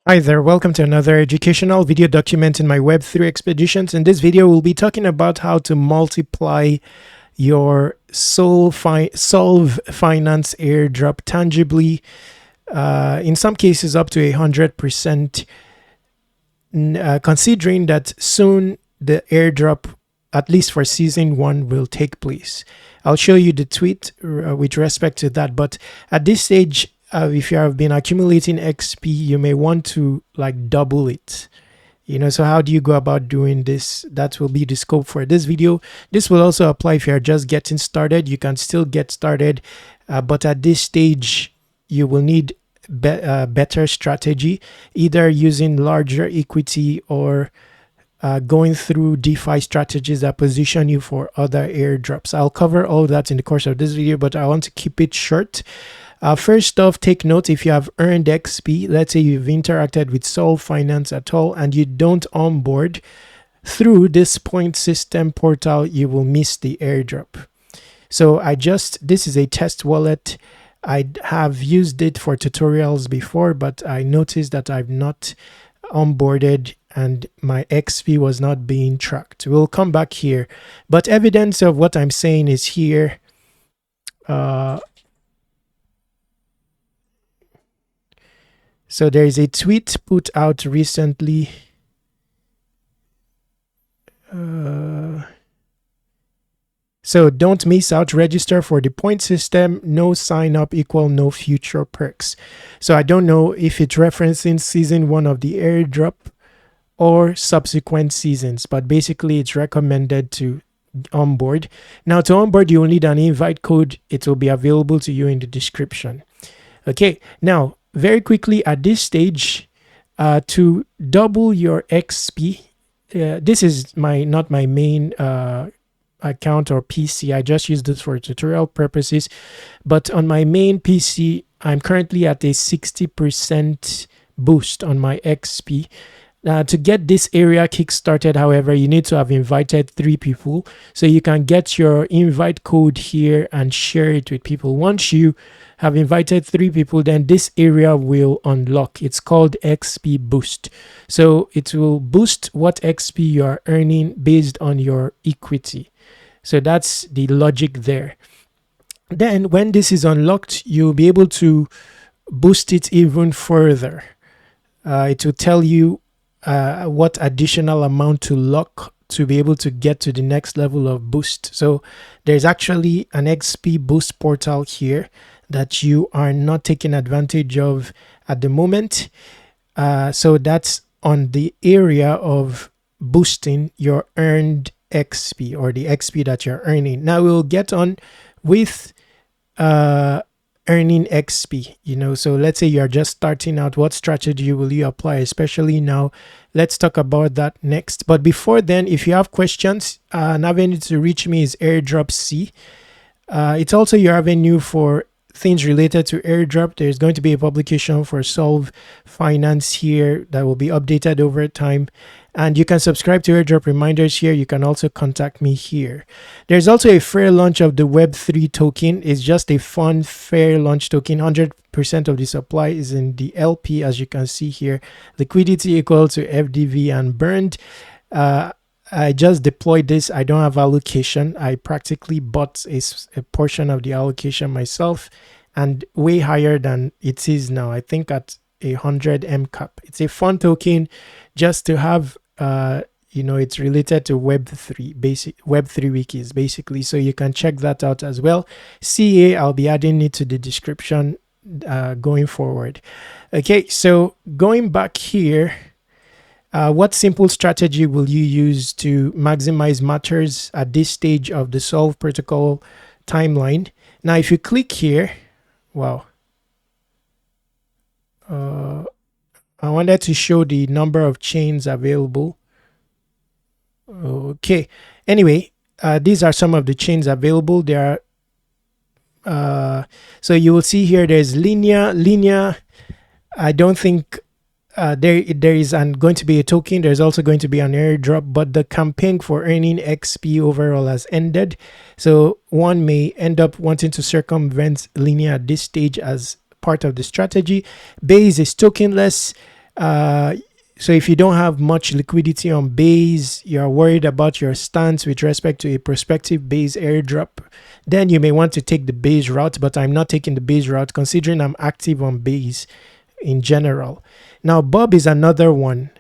Hi there, welcome to another educational video document in my Web3 expeditions. In this video, we'll be talking about how to multiply your Solv Finance airdrop tangibly, in some cases up to 100%, considering that soon the airdrop, at least for season 1, will take place. I'll show you the tweet with respect to that, but at this stage, if you have been accumulating XP, you may want to like double it. So how do you go about doing this? That will be the scope for this video. This will also apply if you're just getting started. You can still get started, but at this stage, you will need better strategy, either using larger equity or going through DeFi strategies that position you for other airdrops. I'll cover all that in the course of this video, but I want to keep it short. First off, take note, if you have earned XP, let's say you've interacted with Solv Finance at all and you don't onboard through this point system portal, you will miss the airdrop. So this is a test wallet. I have used it for tutorials before, but I noticed that I've not onboarded and my XP was not being tracked. We'll come back here, but evidence of what I'm saying is here. So there is a tweet put out recently. So don't miss out, register for the point system, no sign up equal no future perks. So I don't know if it's referencing season 1 of the airdrop or subsequent seasons, but basically it's recommended to onboard. Now to onboard, you will need an invite code. It will be available to you in the description. Okay, now very quickly at this stage, to double your XP, this is not my main account or PC. I just use this for tutorial purposes, but on my main PC, I'm currently at a 60% boost on my XP. To get this area kickstarted, however, you need to have invited 3 people. So you can get your invite code here and share it with people. Once you have invited 3 people, then this area will unlock. It's called XP Boost. So it will boost what XP you are earning based on your equity. So that's the logic there. Then when this is unlocked, you'll be able to boost it even further. It will tell you what additional amount to lock to be able to get to the next level of boost. So there's actually an XP boost portal here that you are not taking advantage of at the moment. So that's on the area of boosting your earned XP or the XP that you're earning. Now we'll get on with earning XP, so let's say you're just starting out. What strategy will you apply, especially now? Let's talk about that next. But before then, if you have questions, an avenue to reach me is Airdrop C. It's also your avenue for things related to airdrop. There's going to be a publication for Solv Finance here that will be updated over time. And you can subscribe to airdrop reminders here. You can also contact me here. There's also a fair launch of the Web3 token. It's just a fun, fair launch token. 100% of the supply is in the LP, as you can see here. Liquidity equal to FDV and burned. I just deployed this. I don't have allocation. I practically bought a portion of the allocation myself, and way higher than it is now. I think at 100 M cap. It's a fun token just to have. It's related to Web3 wikis basically, so you can check that out as well. CA, I'll be adding it to the description going forward. Okay, so going back here, what simple strategy will you use to maximize matters at this stage of the Solv protocol timeline? Now, if you click here, wow. I wanted to show the number of chains available. Okay. Anyway, these are some of the chains available. There are, so you will see here, there's Linea. I don't think there is going to be a token. There's also going to be an airdrop, but the campaign for earning XP overall has ended. So one may end up wanting to circumvent Linea at this stage as part of the strategy. Base is tokenless. Uh, so if you don't have much liquidity on Base, you're worried about your stance with respect to a prospective Base airdrop, then you may want to take the Base route, but I'm not taking the Base route considering I'm active on Base in general. Now, Bob is another one.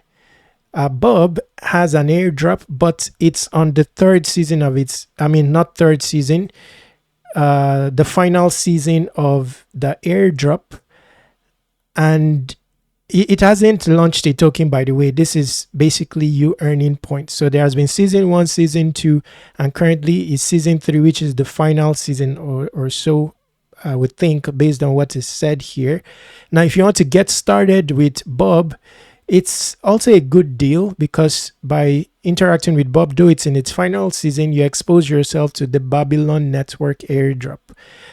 Bob has an airdrop, but it's on the third season of its, I mean, not third season, the final season of the airdrop. And it hasn't launched a token, by the way. This is basically you earning points. So there has been season 1, season 2, and currently is season 3, which is the final season or so, I would think, based on what is said here. Now, if you want to get started with Bob, it's also a good deal because by interacting with Bob, though it's in its final season, you expose yourself to the Babylon Network airdrop.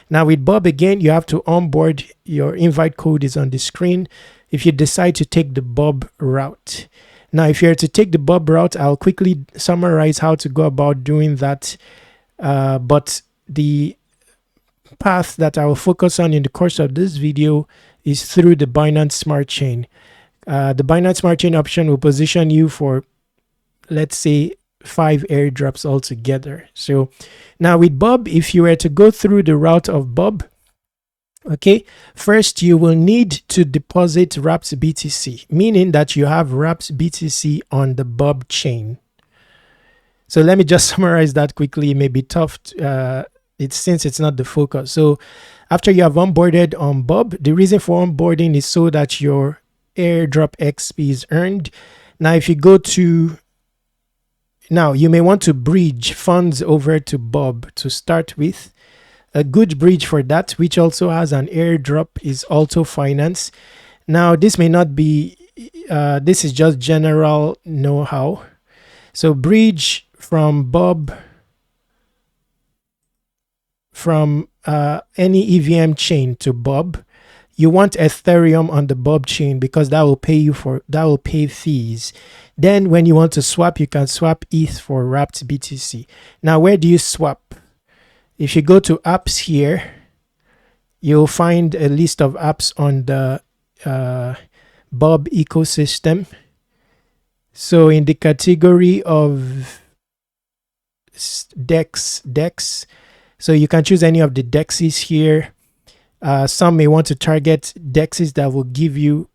Now, with Bob, again, you have to onboard. Your invite code is on the screen if you decide to take the Bob route. Now, if you're to take the Bob route, I'll quickly summarize how to go about doing that. But the path that I will focus on in the course of this video is through the Binance Smart Chain. The Binance Smart Chain option will position you for, let's say, 5 airdrops altogether. So now with Bob, if you were to go through the route of Bob, okay, first you will need to deposit Wrapped BTC, meaning that you have Wrapped BTC on the Bob chain. So let me just summarize that quickly. It may be tough since it's not the focus. So after you have onboarded on Bob, the reason for onboarding is so that your airdrop XP is earned. Now if you go to, now you may want to bridge funds over to Bob to start with. A good bridge for that, which also has an airdrop, is Auto Finance. Now this may not be, this is just general know-how. So bridge from Bob, from any EVM chain to Bob. You want Ethereum on the Bob chain because that will pay fees. Then when you want to swap, you can swap ETH for Wrapped BTC. Now, where do you swap? If you go to apps here, you'll find a list of apps on the Bob ecosystem. So in the category of DEX, so you can choose any of the DEXs here. Some may want to target DEXs that will give you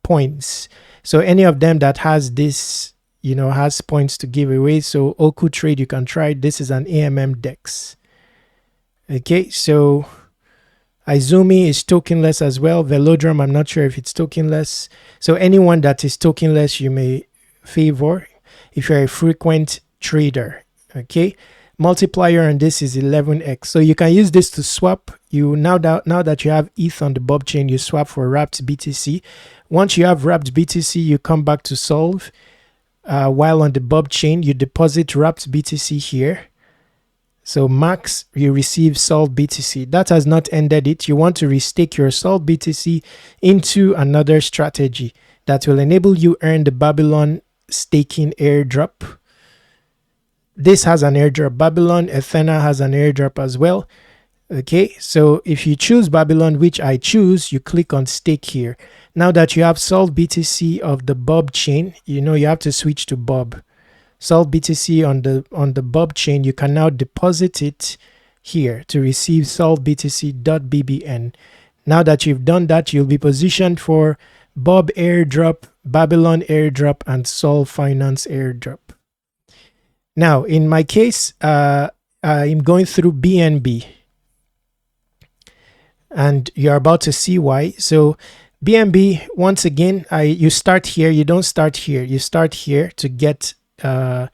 points. So any of them that has this, has points to give away. So Oku Trade, you can try. This is an AMM DEX. Okay, so Izumi is tokenless as well. Velodrome, I'm not sure if it's tokenless. So anyone that is tokenless, you may favor if you're a frequent trader. Okay. Multiplier on this is 11x, so you can use this to swap. Now that you have ETH on the Bob chain, you swap for Wrapped BTC. Once you have Wrapped BTC, you come back to Solv. While on the Bob chain, you deposit Wrapped BTC here. So max, you receive Solv BTC. That has not ended it. You want to restake your Solv BTC into another strategy that will enable you earn the Babylon staking airdrop. This has an airdrop. Babylon, Athena has an airdrop as well. Okay, so if you choose Babylon, which I choose, you click on stake here. Now that you have Solv BTC of the Bob chain, you have to switch to Bob. Solv BTC on the Bob chain, you can now deposit it here to receive Solv BTC.bbn. Now that you've done that, you'll be positioned for Bob airdrop, Babylon airdrop, and Solv Finance airdrop. Now, in my case, I'm going through BNB. And you're about to see why. So BNB, once again, you start here. You don't start here. You start here to get Solv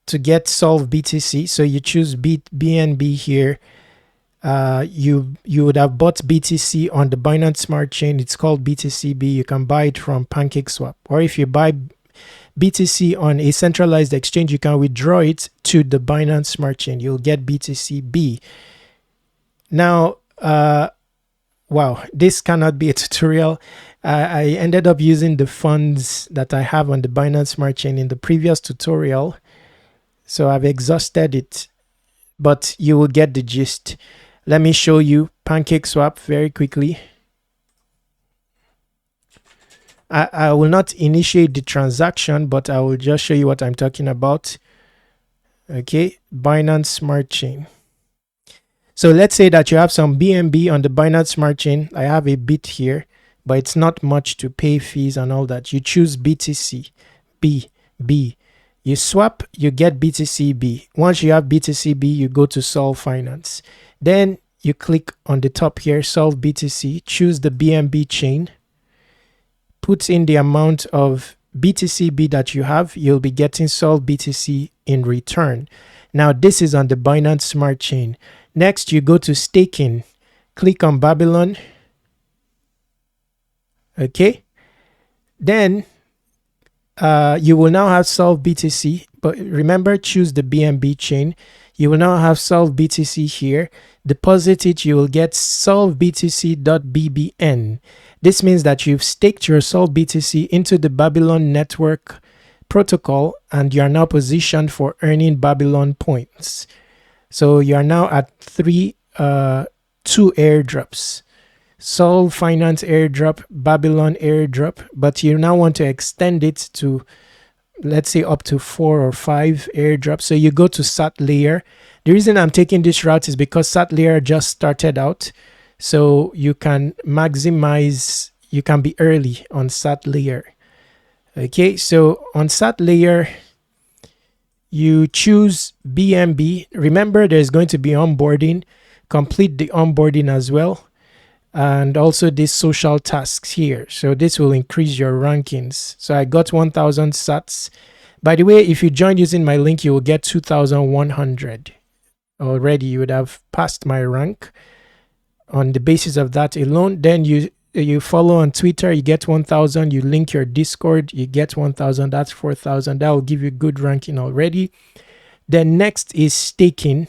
BTC. So you choose BNB here. You would have bought BTC on the Binance Smart Chain. It's called BTCB. You can buy it from PancakeSwap. Or if you buy BTC on a centralized exchange, you can withdraw it to the Binance Smart Chain. You'll get BTCB. Now, wow, this cannot be a tutorial. I ended up using the funds that I have on the Binance Smart Chain in the previous tutorial. So I've exhausted it, but you will get the gist. Let me show you PancakeSwap very quickly. I will not initiate the transaction, but I will just show you what I'm talking about. Okay, Binance Smart Chain. So let's say that you have some BNB on the Binance Smart Chain. I have a bit here, but it's not much to pay fees and all that. You choose BTC, B. You swap, you get BTCB. Once you have BTCB, you go to Solv Finance. Then you click on the top here, Solv BTC, choose the BNB chain, put in the amount of BTCB that you have, you'll be getting Solv BTC in return. Now this is on the Binance Smart Chain. Next, you go to staking, click on Babylon. Okay. Then you will now have Solv BTC, but remember, choose the BNB chain. You will now have Solv BTC here. Deposit it, you will get solvbtc.bbn. This means that you've staked your Solv BTC into the Babylon network protocol, and you are now positioned for earning Babylon points. So you are now at 2 airdrops. Solv Finance airdrop, Babylon airdrop, but you now want to extend it to, let's say, up to 4 or 5 airdrops. So you go to SAT layer. The reason I'm taking this route is because SAT layer just started out. So you can maximize, you can be early on SAT layer. Okay, so on SAT layer, you choose BNB. Remember, there's going to be onboarding. Complete the onboarding as well. And also these social tasks here. So this will increase your rankings. So I got 1,000 sats. By the way, if you join using my link, you will get 2,100. Already you would have passed my rank on the basis of that alone. Then you follow on Twitter, you get 1,000. You link your Discord, you get 1,000. That's 4,000. That will give you good ranking already. Then next is staking.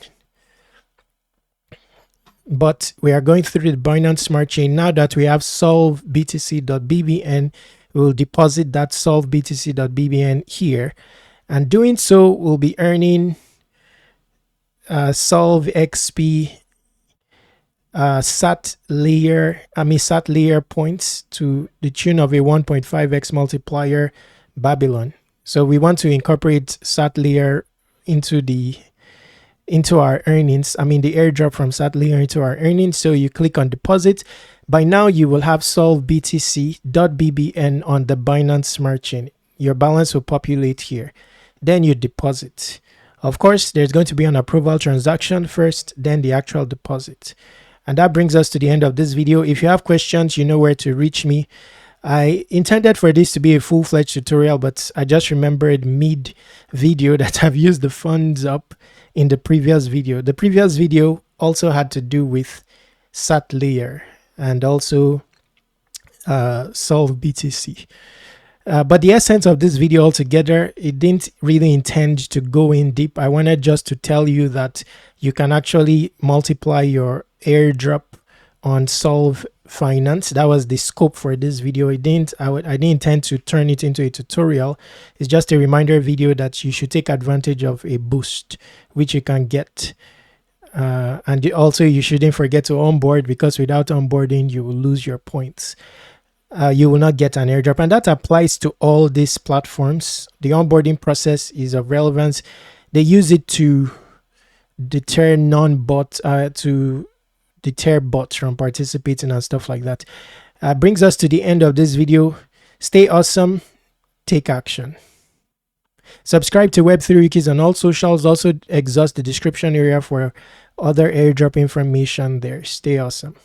But we are going through the Binance Smart Chain. Now that we have solvbtc.bbn, we will deposit that solvbtc.bbn here. And doing so, we'll be earning Solv XP SAT layer points to the tune of a 1.5x multiplier Babylon. So we want to incorporate SAT layer into our earnings. I mean, the airdrop from SAT layer into our earnings. So you click on deposit. By now, you will have solvbtc.bbn on the Binance Smart Chain. Your balance will populate here. Then you deposit. Of course, there's going to be an approval transaction first, then the actual deposit. And that brings us to the end of this video. If you have questions, you know where to reach me. I intended for this to be a full-fledged tutorial, but I just remembered mid-video that I've used the funds up in the previous video. The previous video also had to do with SAT layer and also Solv BTC. But the essence of this video altogether, it didn't really intend to go in deep. I wanted just to tell you that you can actually multiply your airdrop on Solv Finance. That was the scope for this video. I didn't intend to turn it into a tutorial. It's just a reminder video that you should take advantage of a boost which you can get. And also you shouldn't forget to onboard, because without onboarding you will lose your points. You will not get an airdrop, and that applies to all these platforms. The onboarding process is of relevance. They use it to deter bots from participating and stuff like that. Brings us to the end of this video. Stay awesome, take action. Subscribe to Web3 Wikis on all socials. Also exhaust the description area for other airdrop information there. Stay awesome.